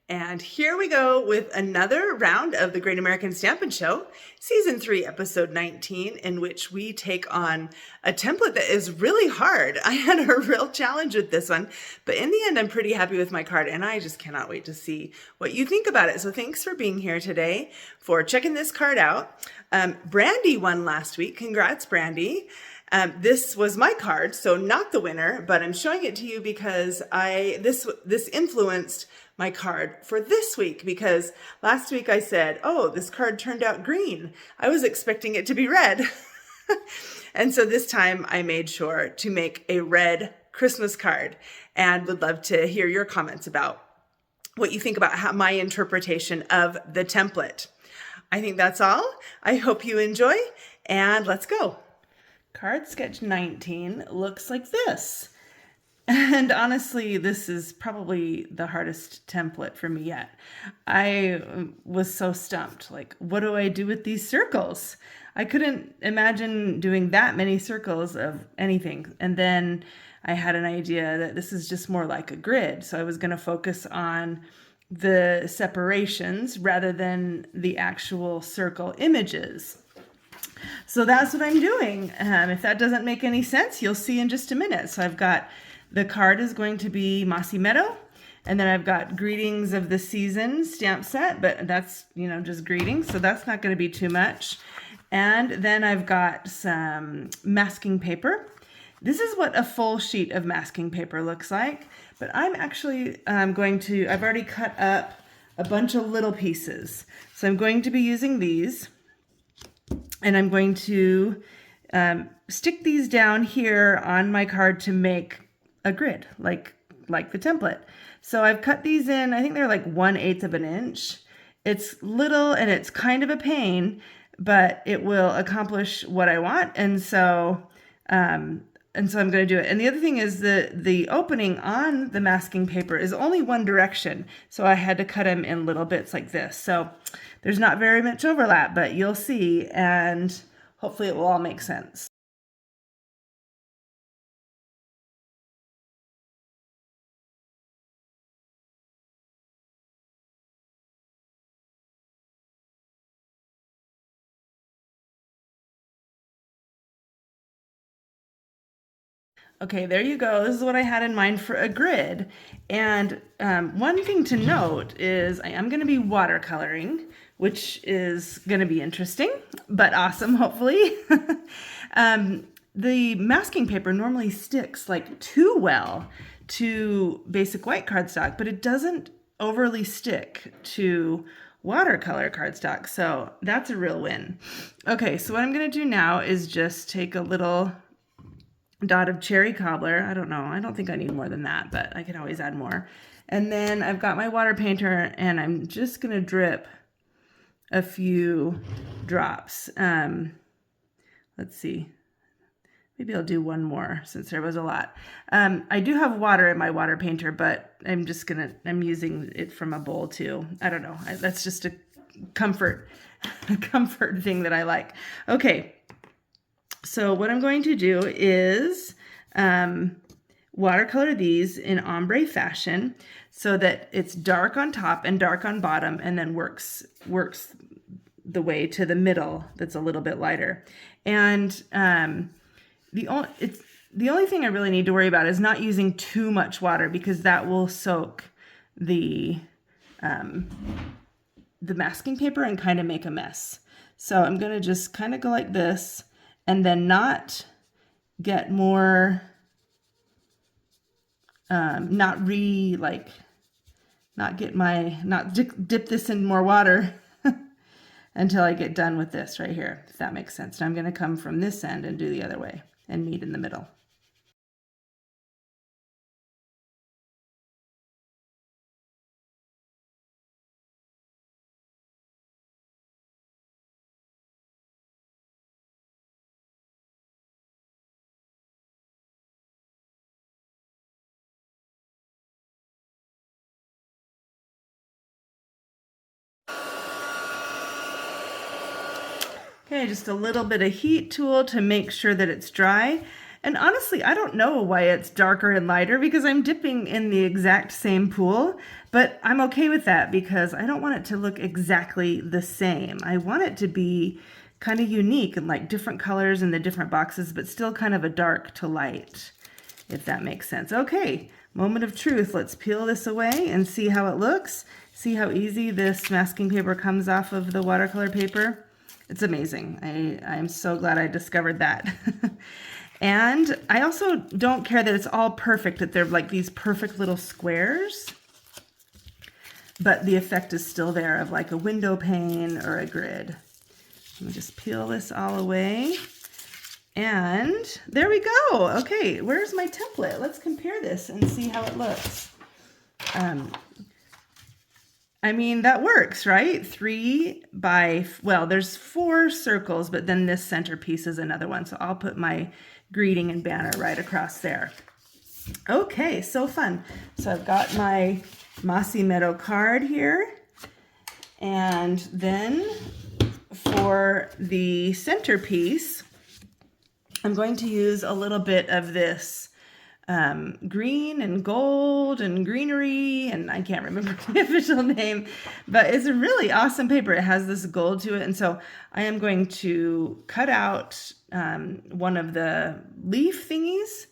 And here we go with another round of the Great American Stampin Show, Season 3, Episode 19, in which we take on a template that is really hard. I had a real challenge with this one, but in the end, I'm pretty happy with my card, and I just cannot wait to see what you think about it. So thanks for being here today, for checking this card out. Brandy won last week. Congrats, Brandy. This was my card, so not the winner, but I'm showing it to you because this influenced my card for this week, because last week I said, oh, this card turned out green. I was expecting it to be red. And so this time I made sure to make a red Christmas card, and would love to hear your comments about what you think about my interpretation of the template. I think that's all. I hope you enjoy, and let's go. Card sketch 19 looks like this. And honestly, this is probably the hardest template for me yet. I was so stumped. Like, what do I do with these circles? I couldn't imagine doing that many circles of anything. And then I had an idea that this is just more like a grid. So I was going to focus on the separations rather than the actual circle images. So that's what I'm doing. If that doesn't make any sense, you'll see in just a minute. So I've got, the card is going to be Mossy Meadow, and then I've got Greetings of the Season stamp set, but that's, just greetings, so that's not going to be too much. And then I've got some masking paper. This is what a full sheet of masking paper looks like, but I'm actually I've already cut up a bunch of little pieces. So I'm going to be using these, and I'm going to stick these down here on my card to make a grid, like the template. So I've cut these in, I think they're like 1/8 of an inch. It's little and it's kind of a pain, but it will accomplish what I want. And so I'm going to do it. And the other thing is the opening on the masking paper is only one direction. So I had to cut them in little bits like this. So there's not very much overlap, but you'll see, and hopefully it will all make sense. Okay, there you go. This is what I had in mind for a grid. And one thing to note is I am going to be watercoloring, which is going to be interesting, but awesome, hopefully. The masking paper normally sticks like too well to basic white cardstock, but it doesn't overly stick to watercolor cardstock. So that's a real win. Okay, so what I'm going to do now is just take a little dot of cherry cobbler. I don't know. I don't think I need more than that, but I can always add more. And then I've got my water painter, and I'm just going to drip a few drops. Let's see. Maybe I'll do one more since there was a lot. I do have water in my water painter, but I'm using it from a bowl too. I don't know. That's just a comfort thing that I like. Okay. So what I'm going to do is watercolor these in ombre fashion so that it's dark on top and dark on bottom, and then works the way to the middle that's a little bit lighter. And the only thing I really need to worry about is not using too much water, because that will soak the masking paper and kind of make a mess. So I'm going to just kind of go like this, and then not get more, not dip this in more water until I get done with this right here, if that makes sense. Now I'm going to come from this end and do the other way and meet in the middle. Okay, just a little bit of heat tool to make sure that it's dry. And honestly, I don't know why it's darker and lighter because I'm dipping in the exact same pool, but I'm okay with that because I don't want it to look exactly the same. I want it to be kind of unique and like different colors in the different boxes, but still kind of a dark to light, if that makes sense. Okay, moment of truth. Let's peel this away and see how it looks. See how easy this masking paper comes off of the watercolor paper. It's amazing. I'm so glad I discovered that. And I also don't care that it's all perfect, that they're like these perfect little squares, but the effect is still there of like a window pane or a grid. Let me just peel this all away. And there we go. Okay, where's my template? Let's compare this and see how it looks. I mean, that works, right? 3 by, well, there's 4 circles, but then this centerpiece is another one. So I'll put my greeting and banner right across there. Okay, so fun. So I've got my Mossy Meadow card here. And then for the centerpiece, I'm going to use a little bit of this green and gold and greenery, and I can't remember the official name, but it's a really awesome paper. It has this gold to it, and so I am going to cut out one of the leaf thingies,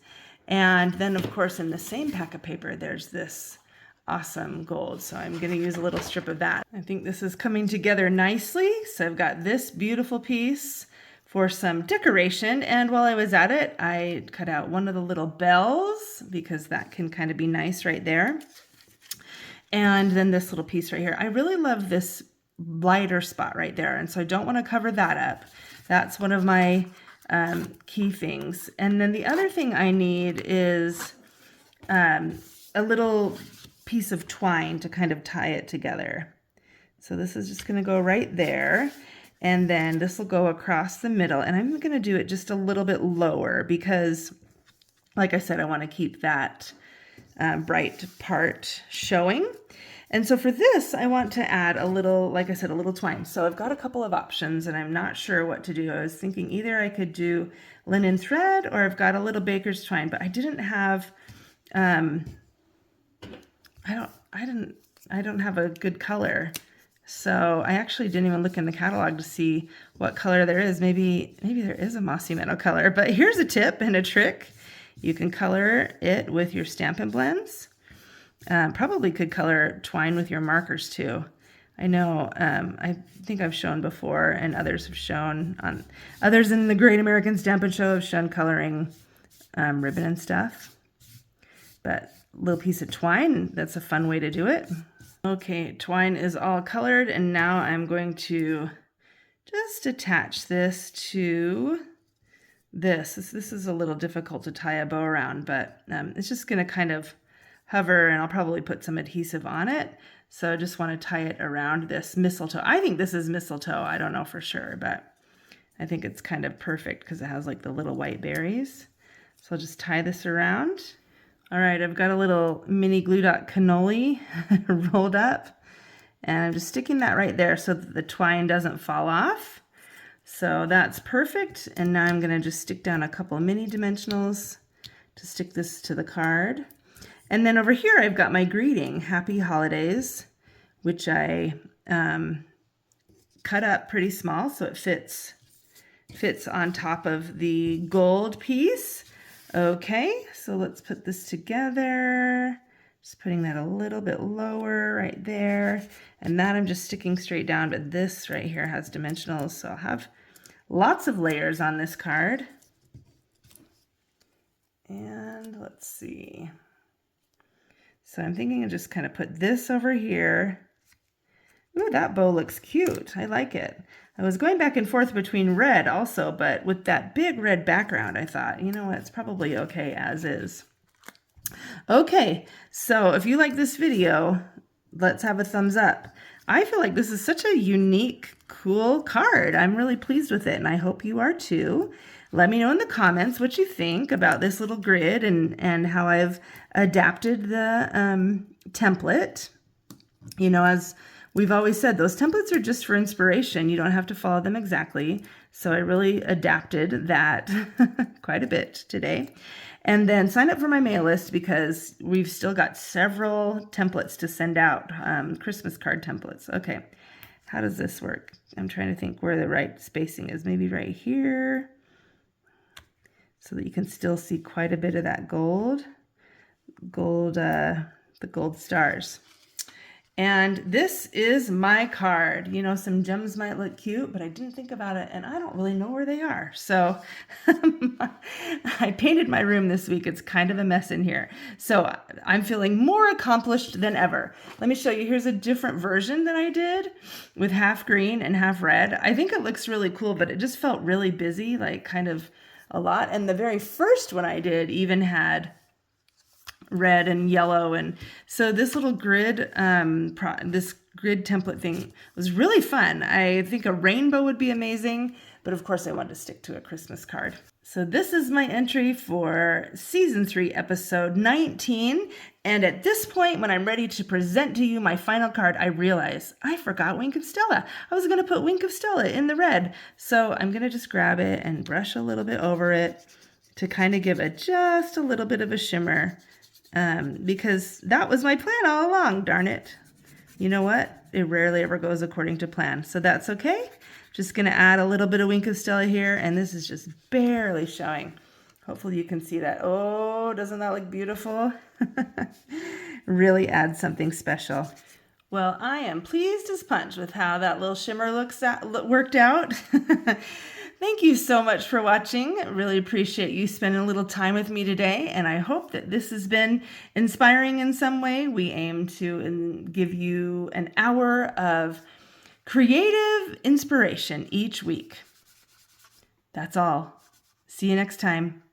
and then of course in the same pack of paper there's this awesome gold, so I'm going to use a little strip of that. I think this is coming together nicely, so I've got this beautiful piece for some decoration, and while I was at it, I cut out one of the little bells because that can kind of be nice right there. And then this little piece right here. I really love this lighter spot right there, and so I don't want to cover that up. That's one of my key things. And then the other thing I need is a little piece of twine to kind of tie it together. So this is just going to go right there. And then this will go across the middle, and I'm going to do it just a little bit lower because, like I said, I want to keep that bright part showing. And so for this, I want to add a little, like I said, a little twine. So I've got a couple of options, and I'm not sure what to do. I was thinking either I could do linen thread or I've got a little baker's twine, but I didn't have, I don't have a good color. So I actually didn't even look in the catalog to see what color there is. Maybe there is a Mossy Meadow color, but here's a tip and a trick. You can color it with your Stampin' Blends. Probably could color twine with your markers too. I know, I think I've shown before, and others have shown, others in the Great American Stampin Show have shown coloring ribbon and stuff. But a little piece of twine, that's a fun way to do it. Okay, twine is all colored, and now I'm going to just attach this to this. This is a little difficult to tie a bow around, but it's just going to kind of hover, and I'll probably put some adhesive on it. So I just want to tie it around this mistletoe. I think this is mistletoe. I don't know for sure, but I think it's kind of perfect because it has like the little white berries. So I'll just tie this around. All right, I've got a little mini glue dot cannoli rolled up, and I'm just sticking that right there so that the twine doesn't fall off. So that's perfect. And now I'm going to just stick down a couple of mini dimensionals to stick this to the card. And then over here I've got my greeting, Happy Holidays, which I cut up pretty small so it fits on top of the gold piece. Okay, so let's put this together. Just putting that a little bit lower right there. And that I'm just sticking straight down, but this right here has dimensionals, so I'll have lots of layers on this card. And let's see. So I'm thinking of just kind of put this over here. Ooh, that bow looks cute. I like it. I was going back and forth between red also, but with that big red background, I thought, you know what, it's probably okay as is. Okay, so if you like this video, let's have a thumbs up. I feel like this is such a unique, cool card. I'm really pleased with it, and I hope you are too. Let me know in the comments what you think about this little grid and how I've adapted the template. You know, as we've always said those templates are just for inspiration. You don't have to follow them exactly. So I really adapted that quite a bit today. And then sign up for my mail list because we've still got several templates to send out, Christmas card templates. Okay, how does this work? I'm trying to think where the right spacing is. Maybe right here, so that you can still see quite a bit of that gold, the gold stars. And this is my card. You know, some gems might look cute, but I didn't think about it, and I don't really know where they are. So I painted my room this week. It's kind of a mess in here. So I'm feeling more accomplished than ever. Let me show you. Here's a different version that I did with half green and half red. I think it looks really cool, but it just felt really busy, like kind of a lot. And the very first one I did even had red and yellow, and so this little grid this grid template thing was really fun. I think a rainbow would be amazing, but of course I wanted to stick to a Christmas card. So this is my entry for season 3 episode 19, and at this point when I'm ready to present to you my final card, I realize I forgot Wink of Stella. I was going to put Wink of Stella in the red, so I'm going to just grab it and brush a little bit over it to kind of give it just a little bit of a shimmer. Because that was my plan all along, darn it. You know what? It rarely ever goes according to plan, so that's okay. Just going to add a little bit of Wink of Stella here, and this is just barely showing. Hopefully you can see that. Oh, doesn't that look beautiful? Really adds something special. Well, I am pleased as punch with how that little shimmer worked out. Thank you so much for watching. I really appreciate you spending a little time with me today, and I hope that this has been inspiring in some way. We aim to give you an hour of creative inspiration each week. That's all. See you next time.